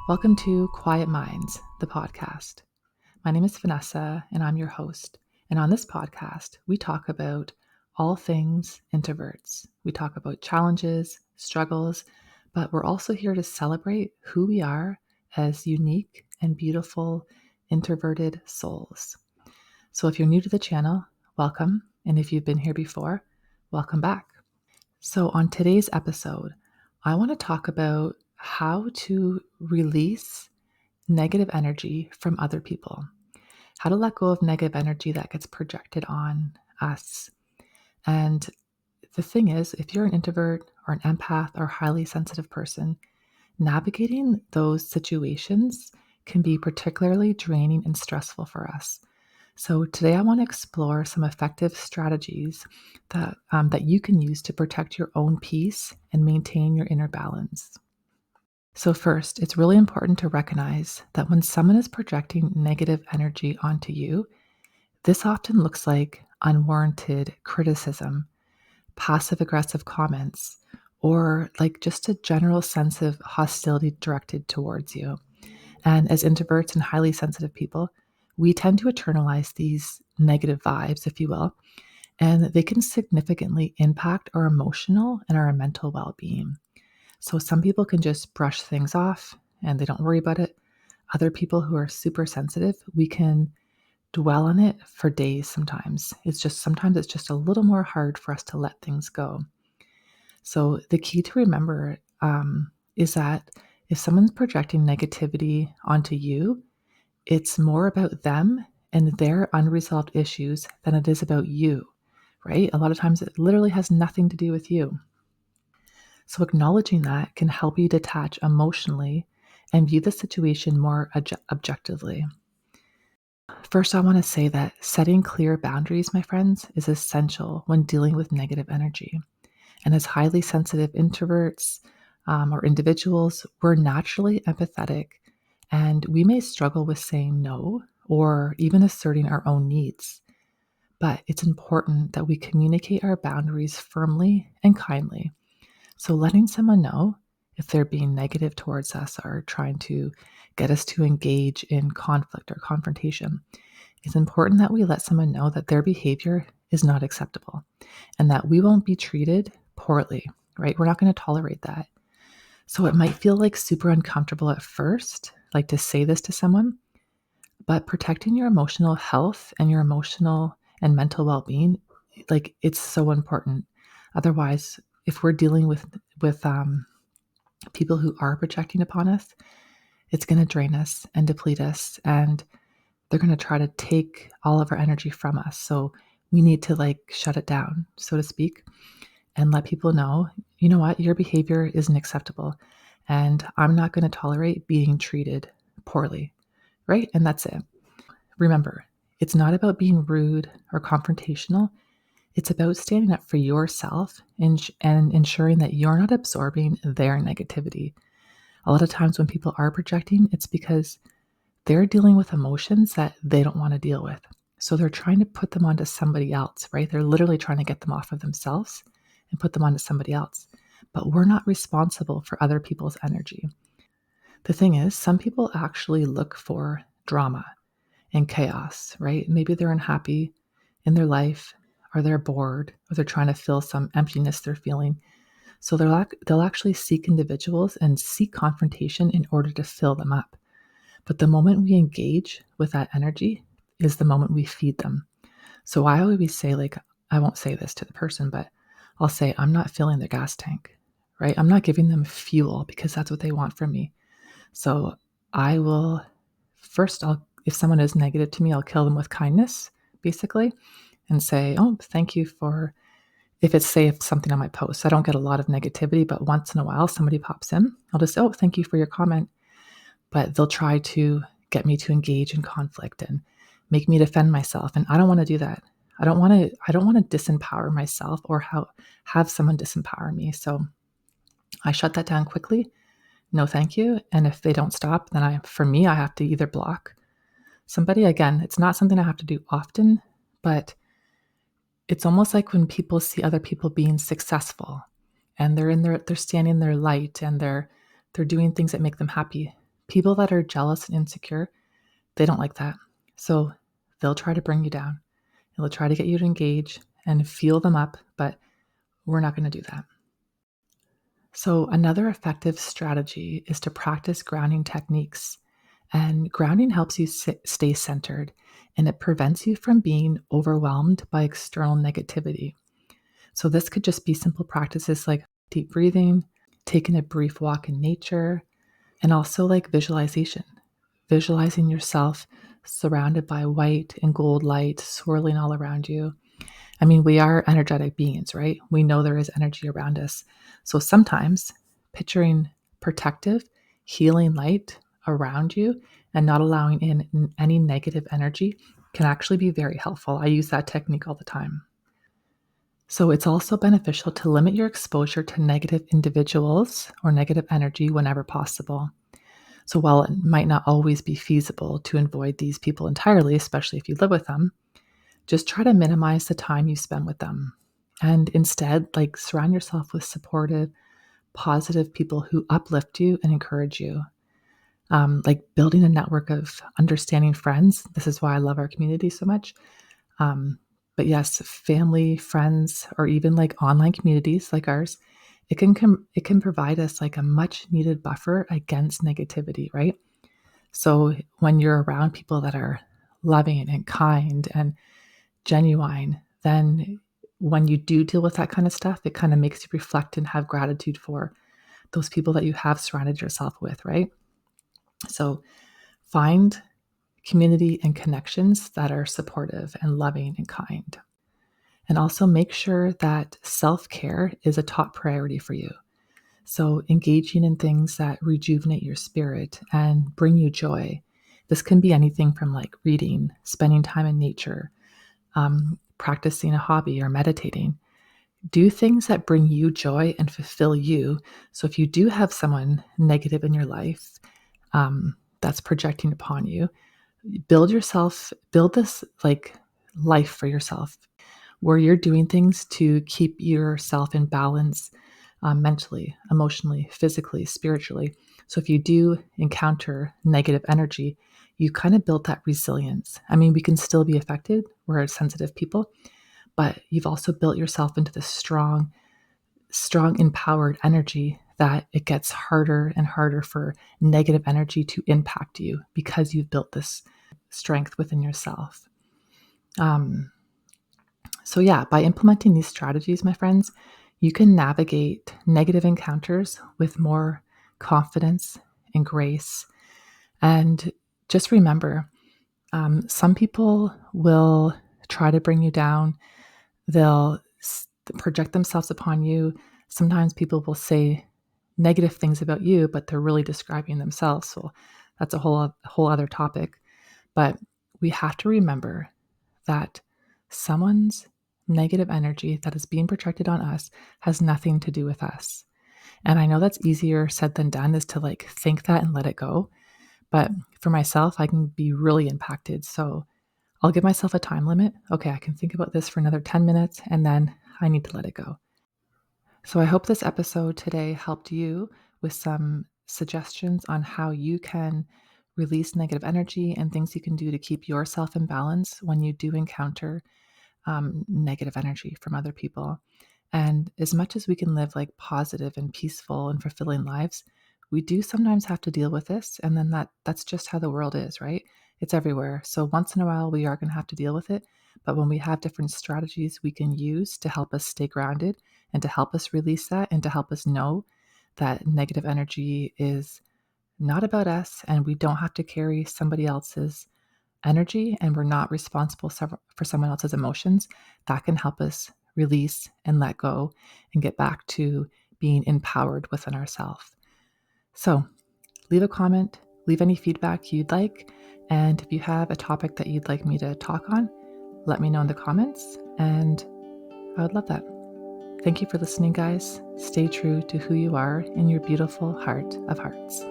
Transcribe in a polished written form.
Welcome to Quiet Minds, the podcast. My name is Vanessa, and I'm your host. And on this podcast, we talk about all things introverts. We talk about challenges, struggles, but we're also here to celebrate who we are as unique and beautiful introverted souls. So if you're new to the channel, welcome. And if you've been here before, welcome back. So on today's episode, I want to talk about how to release negative energy from other people, how to let go of negative energy that gets projected on us. And the thing is, if you're an introvert or an empath or highly sensitive person, navigating those situations can be particularly draining and stressful for us. So today I want to explore some effective strategies that you can use to protect your own peace and maintain your inner balance. So, first, it's really important to recognize that when someone is projecting negative energy onto you, this often looks like unwarranted criticism, passive aggressive comments, or like just a general sense of hostility directed towards you. And as introverts and highly sensitive people, we tend to internalize these negative vibes, if you will, and they can significantly impact our emotional and our mental well being. So some people can just brush things off and they don't worry about it. Other people who are super sensitive, we can dwell on it for days sometimes. Sometimes it's just a little more hard for us to let things go. So the key to remember is that if someone's projecting negativity onto you, it's more about them and their unresolved issues than it is about you, right? A lot of times it literally has nothing to do with you. So, acknowledging that can help you detach emotionally and view the situation more objectively. First, I want to say that setting clear boundaries, my friends, is essential when dealing with negative energy. And as highly sensitive introverts or individuals, we're naturally empathetic and we may struggle with saying no or even asserting our own needs. But it's important that we communicate our boundaries firmly and kindly. So letting someone know if they're being negative towards us or trying to get us to engage in conflict or confrontation, it's important that we let someone know that their behavior is not acceptable and that we won't be treated poorly, right? We're not going to tolerate that. So it might feel like super uncomfortable at first, like to say this to someone, but protecting your emotional health and your emotional and mental well-being, like it's so important. Otherwise, if we're dealing with people who are projecting upon us, it's going to drain us and deplete us, and they're going to try to take all of our energy from us. So we need to like shut it down, so to speak, and let people know, you know what, your behavior isn't acceptable, and I'm not going to tolerate being treated poorly, right? And that's it. Remember, it's not about being rude or confrontational. It's about standing up for yourself and ensuring that you're not absorbing their negativity. A lot of times when people are projecting, it's because they're dealing with emotions that they don't want to deal with. So they're trying to put them onto somebody else, right? They're literally trying to get them off of themselves and put them onto somebody else. But we're not responsible for other people's energy. The thing is, some people actually look for drama and chaos, right? Maybe they're unhappy in their life, or they're bored, or they're trying to fill some emptiness they're feeling. So they'll actually seek individuals and seek confrontation in order to fill them up. But the moment we engage with that energy is the moment we feed them. So I always say, like, I won't say this to the person, but I'll say, I'm not filling their gas tank, right? I'm not giving them fuel because that's what they want from me. So I will first, if someone is negative to me, I'll kill them with kindness, basically, and say, oh, thank you for, if something on my post, I don't get a lot of negativity, but once in a while somebody pops in, I'll just say, oh, thank you for your comment. But they'll try to get me to engage in conflict and make me defend myself. And I don't want to do that. I don't want to disempower myself or have someone disempower me. So I shut that down quickly. No, thank you. And if they don't stop, then I have to either block somebody. Again, it's not something I have to do often, but it's almost like when people see other people being successful and they're standing in their light and they're doing things that make them happy. People that are jealous and insecure, they don't like that. So they'll try to bring you down. They'll try to get you to engage and feel them up, but we're not going to do that. So another effective strategy is to practice grounding techniques. And grounding helps you stay centered, and it prevents you from being overwhelmed by external negativity. So this could just be simple practices like deep breathing, taking a brief walk in nature, and also like visualization. Visualizing yourself surrounded by white and gold light swirling all around you. I mean, we are energetic beings, right? We know there is energy around us. So sometimes picturing protective, healing light around you and not allowing in any negative energy can actually be very helpful. I use that technique all the time. So it's also beneficial to limit your exposure to negative individuals or negative energy whenever possible. So while it might not always be feasible to avoid these people entirely, especially if you live with them, just try to minimize the time you spend with them. And instead, like surround yourself with supportive, positive people who uplift you and encourage you. Like building a network of understanding friends. This is why I love our community so much. But yes, family, friends, or even like online communities like ours, it can provide us like a much needed buffer against negativity, right? So when you're around people that are loving and kind and genuine, then when you do deal with that kind of stuff, it kind of makes you reflect and have gratitude for those people that you have surrounded yourself with, right? So find community and connections that are supportive and loving and kind. And also make sure that self-care is a top priority for you. So engaging in things that rejuvenate your spirit and bring you joy. This can be anything from like reading, spending time in nature, practicing a hobby, or meditating. Do things that bring you joy and fulfill you. So if you do have someone negative in your life that's projecting upon you, build this like life for yourself where you're doing things to keep yourself in balance mentally, emotionally, physically, spiritually. So if you do encounter negative energy, you kind of built that resilience. I mean, we can still be affected. We're sensitive people, but you've also built yourself into this strong, empowered energy that it gets harder and harder for negative energy to impact you because you've built this strength within yourself. So yeah, by implementing these strategies, my friends, you can navigate negative encounters with more confidence and grace. And just remember, some people will try to bring you down. They'll project themselves upon you. Sometimes people will say negative things about you, but they're really describing themselves. So that's a whole other topic. But we have to remember that someone's negative energy that is being projected on us has nothing to do with us. And I know that's easier said than done, is to like think that and let it go. But for myself, I can be really impacted. So I'll give myself a time limit. Okay, I can think about this for another 10 minutes and then I need to let it go. So I hope this episode today helped you with some suggestions on how you can release negative energy and things you can do to keep yourself in balance when you do encounter negative energy from other people. And as much as we can live like positive and peaceful and fulfilling lives, we do sometimes have to deal with this. And then that's just how the world is, right? It's everywhere. So once in a while, we are going to have to deal with it. But when we have different strategies we can use to help us stay grounded and to help us release that and to help us know that negative energy is not about us and we don't have to carry somebody else's energy and we're not responsible for someone else's emotions, that can help us release and let go and get back to being empowered within ourselves. So leave a comment, leave any feedback you'd like. And if you have a topic that you'd like me to talk on, let me know in the comments and I would love that. Thank you for listening, guys. Stay true to who you are in your beautiful heart of hearts.